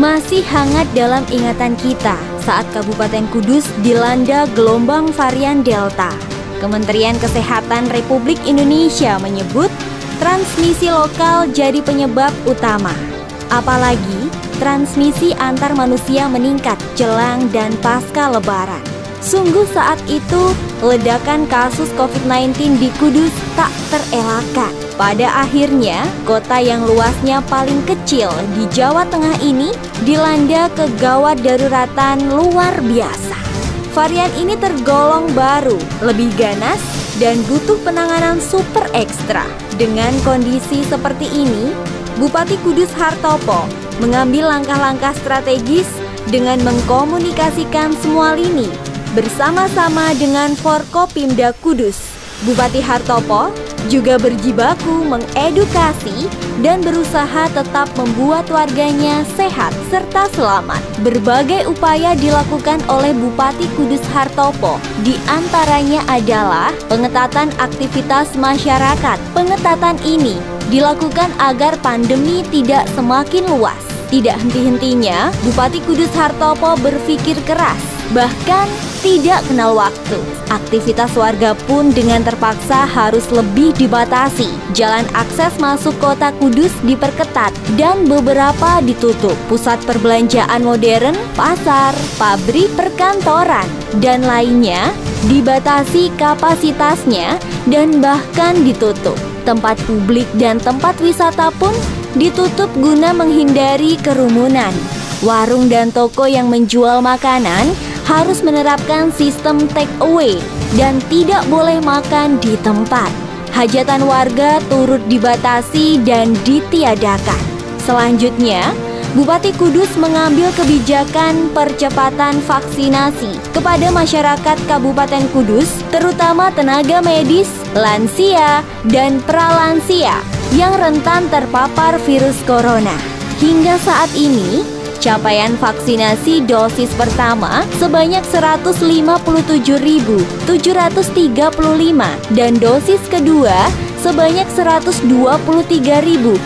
Masih hangat dalam ingatan kita saat Kabupaten Kudus dilanda gelombang varian Delta. Kementerian Kesehatan Republik Indonesia menyebut transmisi lokal jadi penyebab utama. Apalagi transmisi antar manusia meningkat jelang dan pasca Lebaran. Sungguh saat itu ledakan kasus COVID-19 di Kudus tak terelakkan. Pada akhirnya, kota yang luasnya paling kecil di Jawa Tengah ini dilanda kegawat daruratan luar biasa. Varian ini tergolong baru, lebih ganas, dan butuh penanganan super ekstra. Dengan kondisi seperti ini, Bupati Kudus Hartopo mengambil langkah-langkah strategis dengan mengkomunikasikan semua lini bersama-sama dengan Forkopimda Kudus. Bupati Hartopo juga berjibaku mengedukasi dan berusaha tetap membuat warganya sehat serta selamat. Berbagai upaya dilakukan oleh Bupati Kudus Hartopo, di antaranya adalah pengetatan aktivitas masyarakat. Pengetatan ini dilakukan agar pandemi tidak semakin luas. Tidak henti-hentinya, Bupati Kudus Hartopo berpikir keras, bahkan tidak kenal waktu. Aktivitas warga pun dengan terpaksa harus lebih dibatasi. Jalan akses masuk kota Kudus diperketat dan beberapa ditutup. Pusat perbelanjaan modern, pasar, pabrik, perkantoran, dan lainnya dibatasi kapasitasnya dan bahkan ditutup. Tempat publik dan tempat wisata pun ditutup guna menghindari kerumunan. Warung dan toko yang menjual makanan harus menerapkan sistem take away dan tidak boleh makan di tempat. Hajatan warga turut dibatasi dan ditiadakan. Selanjutnya, Bupati Kudus mengambil kebijakan percepatan vaksinasi kepada masyarakat Kabupaten Kudus, terutama tenaga medis, lansia, dan pralansia yang rentan terpapar virus corona. Hingga saat ini, capaian vaksinasi dosis pertama sebanyak 157.735 dan dosis kedua sebanyak 123.132.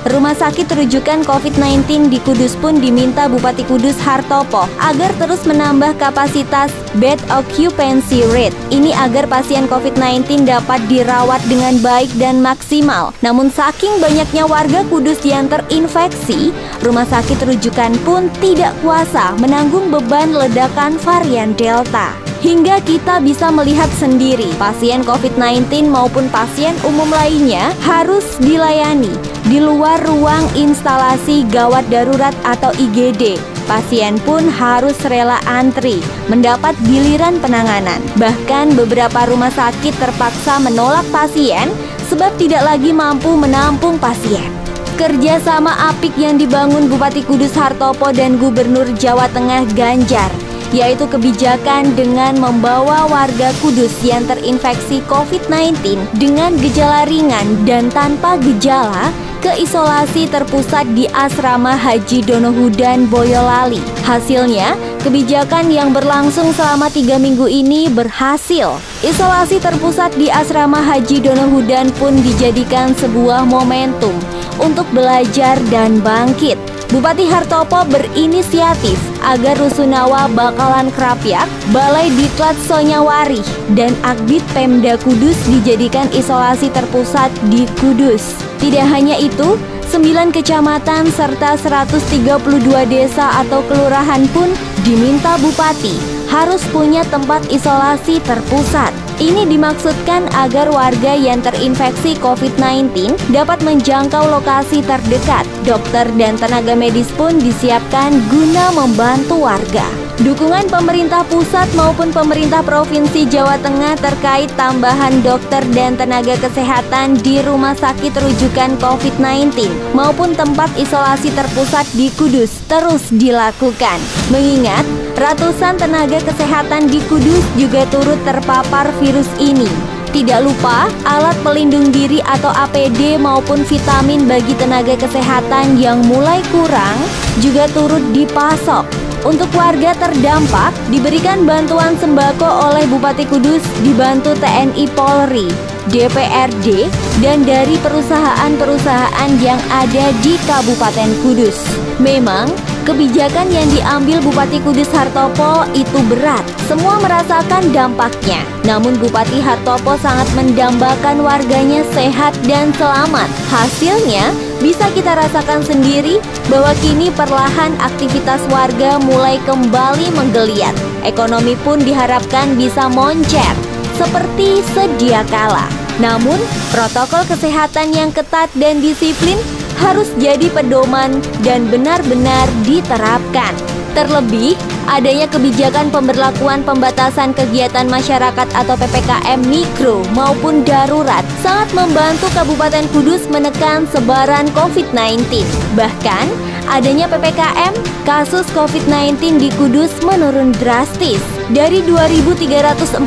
Rumah sakit rujukan COVID-19 di Kudus pun diminta Bupati Kudus Hartopo agar terus menambah kapasitas bed occupancy rate. Ini agar pasien COVID-19 dapat dirawat dengan baik dan maksimal. Namun saking banyaknya warga Kudus yang terinfeksi, rumah sakit rujukan pun tidak kuasa menanggung beban ledakan varian Delta. Hingga kita bisa melihat sendiri, pasien COVID-19 maupun pasien umum lainnya harus dilayani di luar ruang instalasi gawat darurat atau IGD. Pasien pun harus rela antri mendapat giliran penanganan. Bahkan beberapa rumah sakit terpaksa menolak pasien sebab tidak lagi mampu menampung pasien. Kerjasama apik yang dibangun Bupati Kudus Hartopo dan Gubernur Jawa Tengah Ganjar, yaitu kebijakan dengan membawa warga Kudus yang terinfeksi COVID-19 dengan gejala ringan dan tanpa gejala ke isolasi terpusat di Asrama Haji Donohudan Boyolali. Hasilnya, kebijakan yang berlangsung selama 3 minggu ini berhasil. Isolasi terpusat di Asrama Haji Donohudan pun dijadikan sebuah momentum untuk belajar dan bangkit. Bupati Hartopo berinisiatif agar Rusunawa Bakalan Krapyak, Balai Diklat Sonyawari, dan Akbid Pemda Kudus dijadikan isolasi terpusat di Kudus. Tidak hanya itu, 9 kecamatan serta 132 desa atau kelurahan pun diminta Bupati harus punya tempat isolasi terpusat. Ini dimaksudkan agar warga yang terinfeksi COVID-19 dapat menjangkau lokasi terdekat. Dokter dan tenaga medis pun disiapkan guna membantu warga. Dukungan pemerintah pusat maupun pemerintah Provinsi Jawa Tengah terkait tambahan dokter dan tenaga kesehatan di rumah sakit rujukan COVID-19 maupun tempat isolasi terpusat di Kudus terus dilakukan. Mengingat ratusan tenaga kesehatan di Kudus juga turut terpapar virus ini. Tidak lupa, alat pelindung diri atau APD maupun vitamin bagi tenaga kesehatan yang mulai kurang juga turut dipasok. Untuk warga terdampak, diberikan bantuan sembako oleh Bupati Kudus dibantu TNI Polri. DPRD, dan dari perusahaan-perusahaan yang ada di Kabupaten Kudus. Memang, kebijakan yang diambil Bupati Kudus Hartopo itu berat. Semua merasakan dampaknya. Namun Bupati Hartopo sangat mendambakan warganya sehat dan selamat. Hasilnya, bisa kita rasakan sendiri bahwa kini perlahan aktivitas warga mulai kembali menggeliat. Ekonomi pun diharapkan bisa moncer seperti sedia kala. Namun, protokol kesehatan yang ketat dan disiplin harus jadi pedoman dan benar-benar diterapkan. Terlebih, adanya kebijakan pemberlakuan pembatasan kegiatan masyarakat atau PPKM mikro maupun darurat sangat membantu Kabupaten Kudus menekan sebaran COVID-19. Bahkan, adanya PPKM, kasus COVID-19 di Kudus menurun drastis. Dari 2.342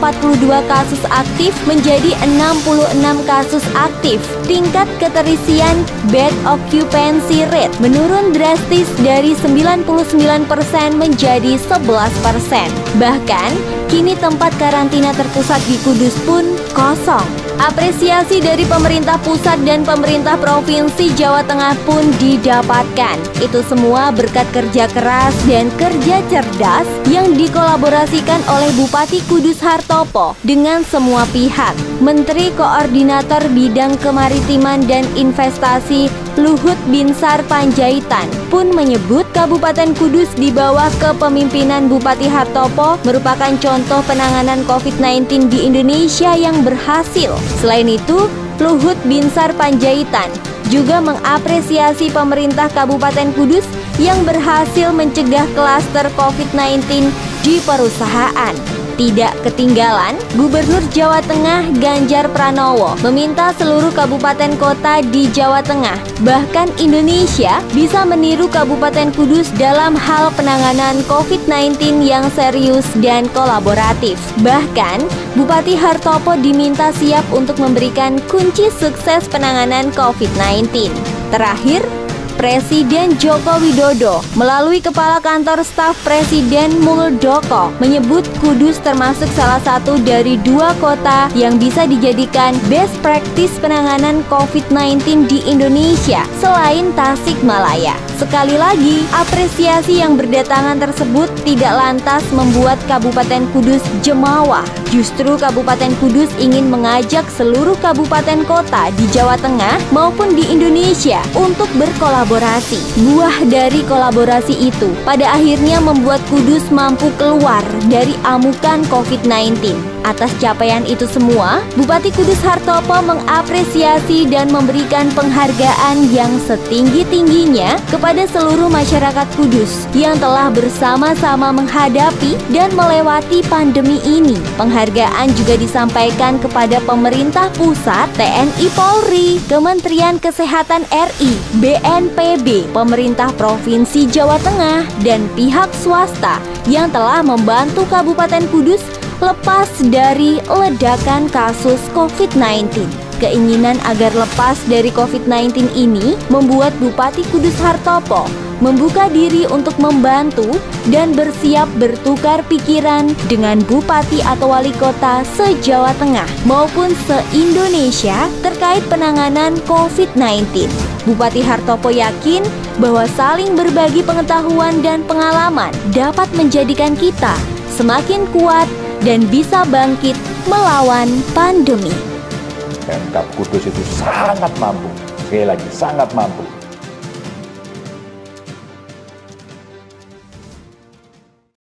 kasus aktif menjadi 66 kasus aktif. Tingkat keterisian bed occupancy rate menurun drastis dari 99% menjadi 11%. Bahkan, kini tempat karantina terpusat di Kudus pun kosong. Apresiasi dari pemerintah pusat dan pemerintah provinsi Jawa Tengah pun didapatkan. Itu semua berkat kerja keras dan kerja cerdas yang dikolaborasikan oleh Bupati Kudus Hartopo dengan semua pihak. Menteri Koordinator Bidang Kemaritiman dan Investasi Luhut Binsar Panjaitan pun menyebut Kabupaten Kudus di bawah kepemimpinan Bupati Hartopo merupakan contoh penanganan COVID-19 di Indonesia yang berhasil. Selain itu, Luhut Binsar Panjaitan juga mengapresiasi pemerintah Kabupaten Kudus yang berhasil mencegah klaster COVID-19 di perusahaan. Tidak ketinggalan, Gubernur Jawa Tengah Ganjar Pranowo meminta seluruh kabupaten kota di Jawa Tengah, bahkan Indonesia, bisa meniru Kabupaten Kudus dalam hal penanganan COVID-19 yang serius dan kolaboratif. Bahkan, Bupati Hartopo diminta siap untuk memberikan kunci sukses penanganan COVID-19. Terakhir, Presiden Joko Widodo melalui Kepala Kantor Staf Presiden Muldoko menyebut Kudus termasuk salah satu dari 2 kota yang bisa dijadikan best practice penanganan COVID-19 di Indonesia selain Tasikmalaya. Sekali lagi, apresiasi yang berdatangan tersebut tidak lantas membuat Kabupaten Kudus jemawa. Justru Kabupaten Kudus ingin mengajak seluruh kabupaten kota di Jawa Tengah maupun di Indonesia untuk berkolaborasi. Buah dari kolaborasi itu pada akhirnya membuat Kudus mampu keluar dari amukan COVID-19. Atas capaian itu semua, Bupati Kudus Hartopo mengapresiasi dan memberikan penghargaan yang setinggi-tingginya kepada seluruh masyarakat Kudus yang telah bersama-sama menghadapi dan melewati pandemi ini. Penghargaan juga disampaikan kepada pemerintah pusat, TNI Polri, Kementerian Kesehatan RI, BNPB, pemerintah Provinsi Jawa Tengah, dan pihak swasta yang telah membantu Kabupaten Kudus lepas dari ledakan kasus COVID-19. Keinginan agar lepas dari COVID-19 ini membuat Bupati Kudus Hartopo membuka diri untuk membantu dan bersiap bertukar pikiran dengan bupati atau wali kota se-Jawa Tengah maupun se-Indonesia terkait penanganan COVID-19. Bupati Hartopo yakin bahwa saling berbagi pengetahuan dan pengalaman dapat menjadikan kita semakin kuat dan bisa bangkit melawan pandemi. Pemkab Kudus itu sangat mampu, sekali lagi sangat mampu